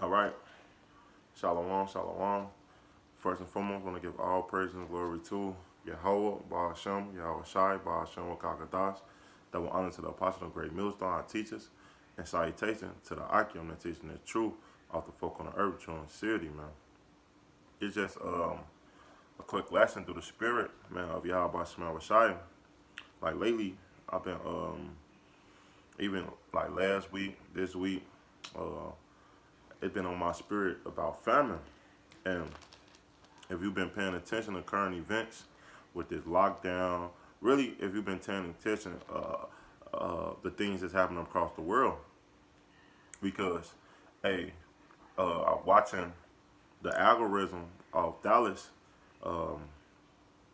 All right. Shalom, shalom. First and foremost, I want to give all praise and glory to Yahweh, Baal Shem, Yahweh Shai, Baal Shem, Wakakadash. Double honor to the apostle of great millstone, our teachers, and salutation to the Akim that teaching the truth of the folk on the earth, true and sincerity, man. It's just a quick lesson through the spirit, man, of Yahweh Baal Shem, Yahweh Shai. Like lately, I've been, even like last week, this week, uh, it's been on my spirit about famine. And if you've been paying attention to current events with this lockdown, really, if you've been paying attention, the things that's happening across the world, because, hey, I'm watching the algorithm of Dallas, um,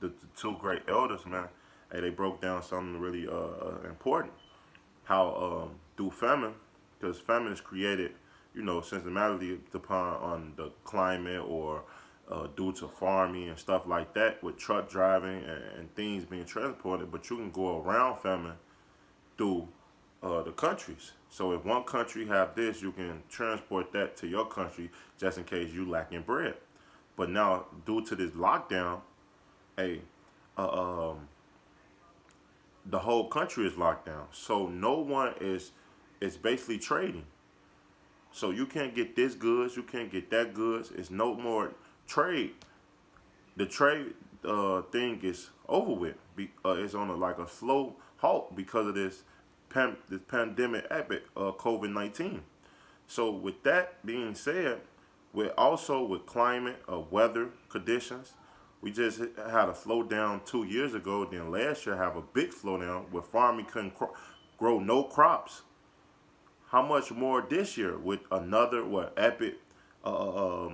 the two great elders, man. Hey, they broke down something really important. How through famine, because famine is created, symptomatically upon on the climate or due to farming and stuff like that with truck driving and things being transported. But you can go around famine through the countries. So if one country have this, you can transport that to your country just in case you lacking bread. But now, due to this lockdown, hey, uh, um, the whole country is locked down. So no one is basically trading. So you can't get this goods, you can't get that goods. It's no more trade. The trade thing is over with. It's on like a slow halt because of this pandemic epic, COVID-19. So with that being said, with also with climate, weather conditions, we just had a slowdown 2 years ago. Then last year have a big slowdown where farming couldn't grow no crops. How much more this year with another epic uh,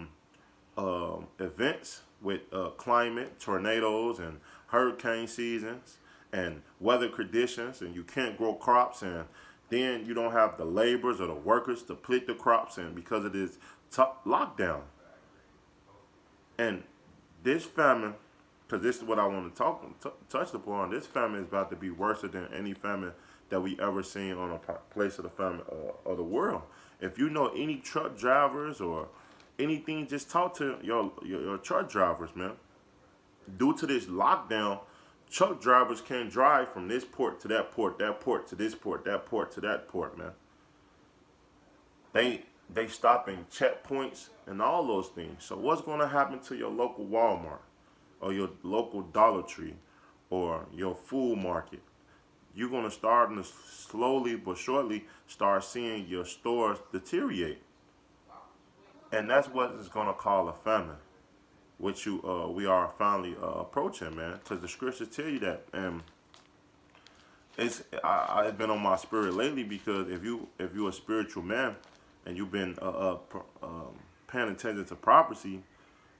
um, events with climate, tornadoes, and hurricane seasons and weather conditions, and you can't grow crops, and then you don't have the laborers or the workers to plant the crops in because of this lockdown. And this famine, because this is what I want to touch upon. This famine is about to be worse than any famine that we ever seen on a place of the famine of the world. If you know any truck drivers or anything, just talk to your truck drivers, man. Due to this lockdown, truck drivers can't drive from this port to that port to this port, that port to that port, man. They stopping checkpoints and all those things. So what's going to happen to your local Walmart or your local Dollar Tree or your food market? You're going to start to slowly but surely start seeing your stores deteriorate. And that's what is going to call a famine, which we are finally approaching, man. Because the scriptures tell you that. And I've been on my spirit lately because if you're a spiritual man and you've been paying attention to prophecy,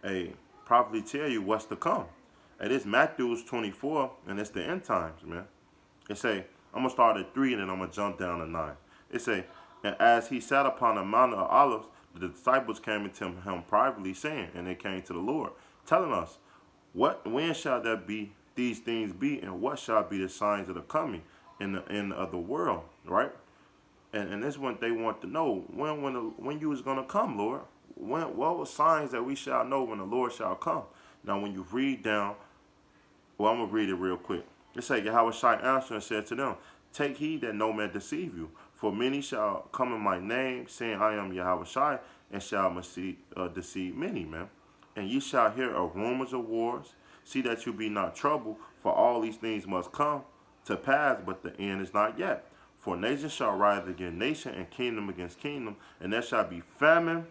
a prophecy tell you what's to come. And it's Matthew's 24, and it's the end times, man. It say, I'm gonna start at 3 and then I'm gonna jump down to 9. It say, and as he sat upon the Mount of Olives, the disciples came to him privately, saying, and they came to the Lord, telling us, when shall that be these things be, and what shall be the signs of the coming in the end of the world, right? And this one they want to know when you was gonna come, Lord. What were signs that we shall know when the Lord shall come? Now, when you read down, well, I'm gonna read it real quick. It say, Yahweh Shai answered and said to them, take heed that no man deceive you, for many shall come in my name, saying, I am Yahweh Shai, and shall deceive many, man. And ye shall hear of rumors of wars. See that you be not troubled, for all these things must come to pass, but the end is not yet. For nation shall rise against nation, and kingdom against kingdom, and there shall be famine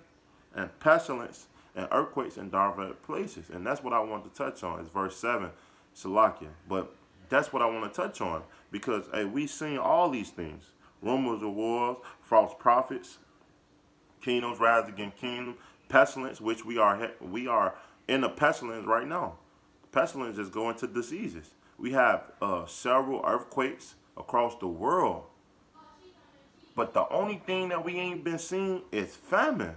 and pestilence and earthquakes in diverse places. And that's what I want to touch on. It's verse 7, Salakia. But that's what I want to touch on because hey, we seen all these things: rumors of wars, false prophets, kingdoms rise against kingdom, pestilence, which we are in the pestilence right now. Pestilence is going to diseases. We have several earthquakes across the world, but the only thing that we ain't been seeing is famine,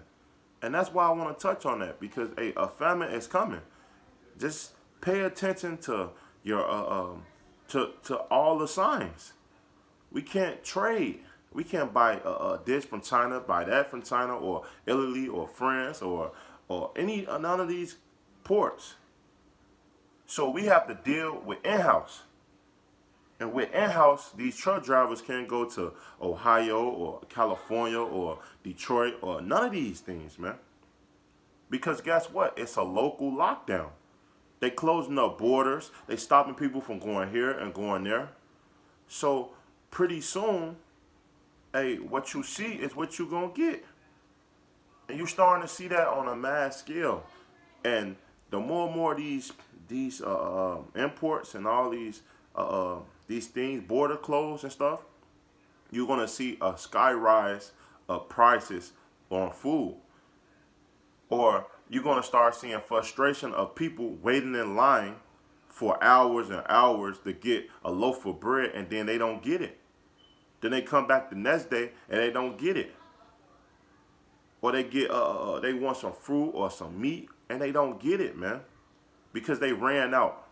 and that's why I want to touch on that because a famine is coming. Just pay attention to your to all the signs. We can't trade. We can't buy a dish from China, buy that from China or Italy or France or any none of these ports. So we have to deal with in-house. And with in-house, these truck drivers can't go to Ohio or California or Detroit or none of these things, man. Because guess what? It's a local lockdown. They closing up borders. They stopping people from going here and going there. So pretty soon, hey, what you see is what you gonna get. And you starting to see that on a mass scale. And the more and more these imports and all these things, border closed and stuff, you're gonna see a sky rise of prices on food. Or you're gonna start seeing frustration of people waiting in line for hours and hours to get a loaf of bread and then they don't get it. Then they come back the next day and they don't get it. Or they get they want some fruit or some meat and they don't get it, man, because they ran out.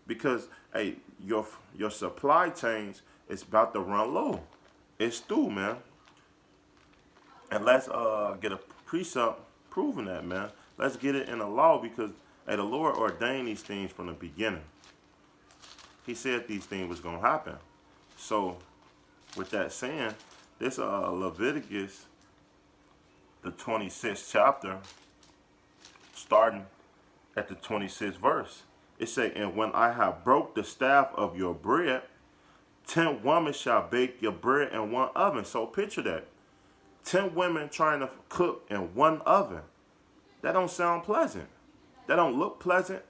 Because hey, your supply chains is about to run low. It's through, man. And let's get a precept proving that, man. Let's get it in the law because hey, the Lord ordained these things from the beginning. He said these things was gonna happen. So with that saying, this Leviticus, the 26th chapter, starting at the 26th verse. It say, and when I have broke the staff of your bread, 10 women shall bake your bread in one oven. So picture that. 10 women trying to cook in one oven. That don't sound pleasant. That don't look pleasant.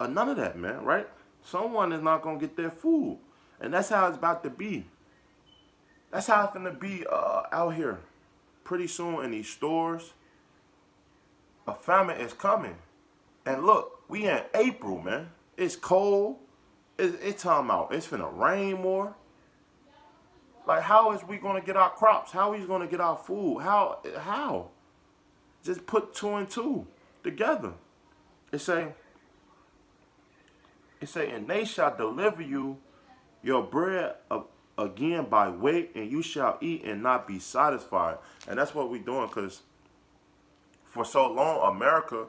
Or none of that, man, right? Someone is not going to get their food. And that's how it's about to be. That's how it's going to be out here. Pretty soon in these stores, a famine is coming. And look, we in April, man. It's cold. It's time out. It's finna rain more. Like, how is we gonna get our crops? How is we gonna get our food? How? Just put 2 and 2 together. It say, and they shall deliver you your bread again by weight, and you shall eat and not be satisfied. And that's what we doing, because for so long, America,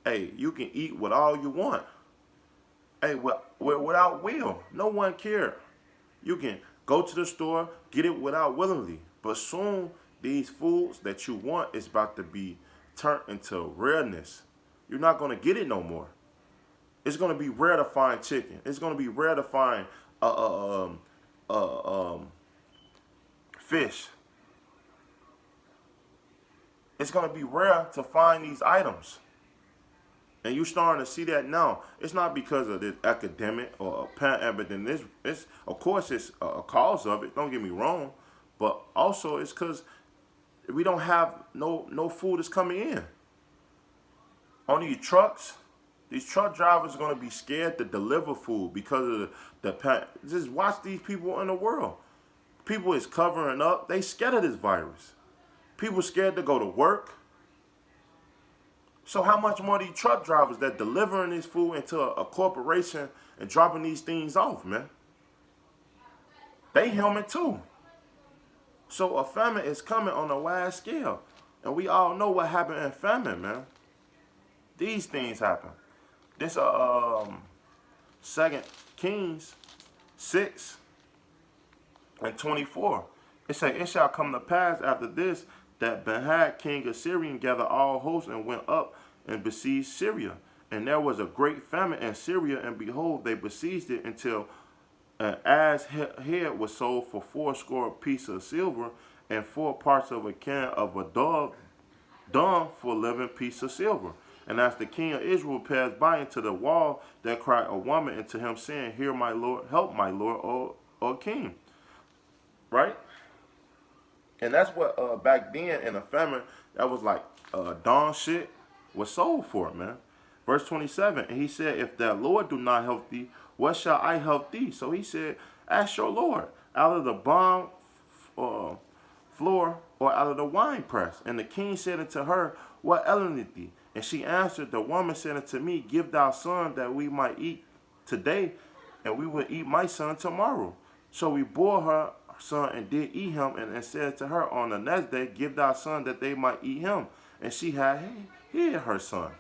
hey, you can eat with all you want. Hey, without will. No one care. You can go to the store, get it without willingly. But soon, these foods that you want is about to be turned into rareness. You're not going to get it no more. It's going to be rare to find chicken. It's going to be rare to find fish. It's going to be rare to find these items. And you're starting to see that now. It's not because of this academic or pandemic. It's of course it's a cause of it. Don't get me wrong, but also it's because we don't have no food is coming in. On these trucks, these truck drivers are going to be scared to deliver food because of the just watch these people in the world. People is covering up. They scared of this virus. People scared to go to work. So how much more these truck drivers that delivering this food into a corporation and dropping these things off, man? They human too. So a famine is coming on a wide scale. And we all know what happened in famine, man. These things happen. This 2 Kings 6 and 24. It say, it shall come to pass after this that Ben-Hadad, king of Syria, gathered all hosts and went up and besieged Syria. And there was a great famine in Syria, and behold, they besieged it until an ass head was sold for 80 pieces of silver, and 4 parts of a can of a dog dung for 11 pieces of silver. And as the king of Israel passed by into the wall, there cried a woman unto him, saying, Hear my lord, help my lord, O king. Right? And that's what back then in a famine, that was like dawn shit was sold for, man. Verse 27, and he said, If that Lord do not help thee, what shall I help thee? So he said, Ask your Lord out of the barn floor or out of the wine press. And the king said unto her, What aileth thee? And she answered, The woman said unto me, Give thou son that we might eat today, and we will eat my son tomorrow. So we bore her son and did eat him, and said to her on the next day, give thy son that they might eat him. And she had hid her son.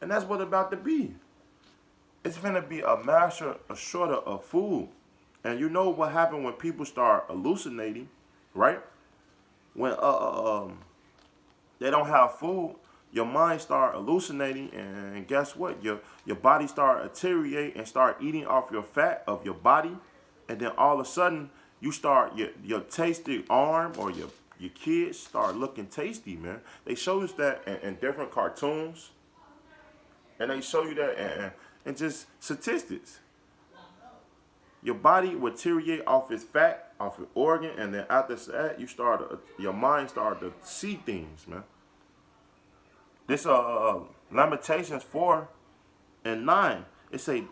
And that's what it's about to be. It's going to be a master, a shorter of food. And you know what happened when people start hallucinating, right? When they don't have food, your mind start hallucinating, and guess what? Your body start deteriorate and start eating off your fat of your body, and then all of a sudden you start your tasty arm or your kids start looking tasty, man. They show us that in different cartoons, and they show you that and just statistics. Your body will deteriorate off its fat, off your organ, and then after that, your mind start to see things, man. This Lamentations 4:9. It say,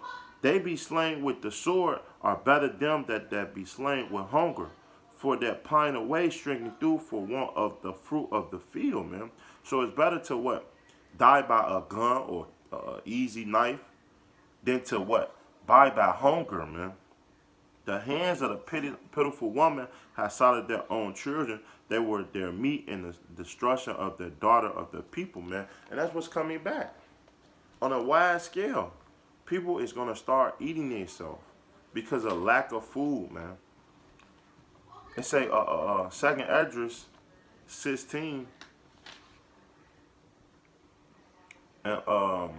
they be slain with the sword are better them that be slain with hunger, for that pine away shrinking through for want of the fruit of the field, man. So it's better to what? Die by a gun or easy knife than to what? Die by hunger, man. The hands of the pitiful woman have slaughtered their own children. They were their meat in the destruction of the daughter of the people, man. And that's what's coming back. On a wide scale, people is going to start eating themselves because of lack of food, man. It say, 2nd Esdras 16 and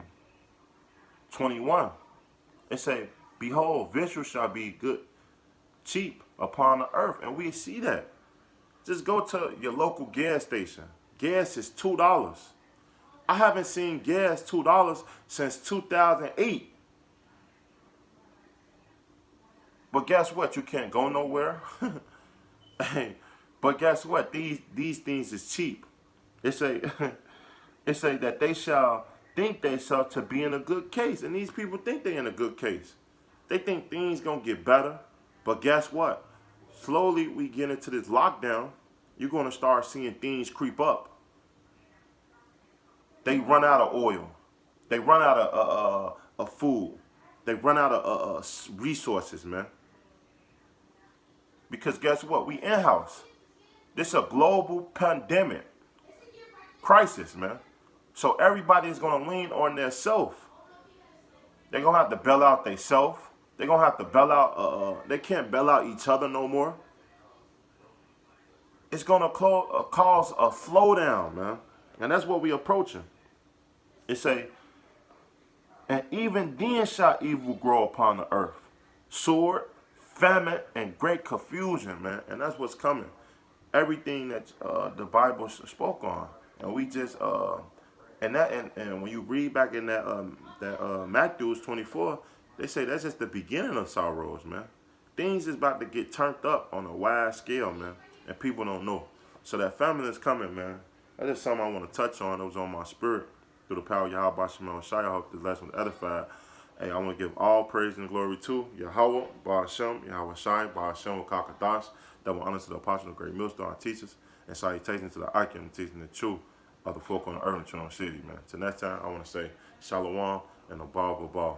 21. It say, behold, victuals shall be good, cheap upon the earth. And we see that. Just go to your local gas station. Gas is $2. I haven't seen gas $2 since 2008. But guess what? You can't go nowhere. But guess what? These things is cheap. It say it say that they shall think themselves to be in a good case. And these people think they're in a good case. They think things gonna get better. But guess what? Slowly we get into this lockdown. You're gonna start seeing things creep up. They run out of oil. They run out of food. They run out of resources, man. Because guess what? We in-house. This is a global pandemic crisis, man. So everybody is going to lean on their self. They're going to have to bail out their self. They're going to have to bail out, they can't bail out each other no more. It's going to cause a slowdown, man. And that's what we're approaching. It say, and even then shall evil grow upon the earth. Sword, famine, and great confusion, man. And that's what's coming. Everything that the Bible spoke on. And we just, and when you read back in that Matthew 24, they say that's just the beginning of sorrows, man. Things is about to get turned up on a wide scale, man. And people don't know. So that famine is coming, man. That's just something I want to touch on. It was on my spirit. Through the power of Yahweh Shemel Shai, I hope this lesson was edified. Hey, I want to give all praise and glory to Yahweh, Ba'ashem, Yahweh Shai, Ba'ashem, Wakakadash, that will honor to the apostle of great millstone, our teachers, and salutations to the icon teaching the truth of the folk on the earth in Trinity City, man. Till next time, I want to say Shalom and Abal Babal.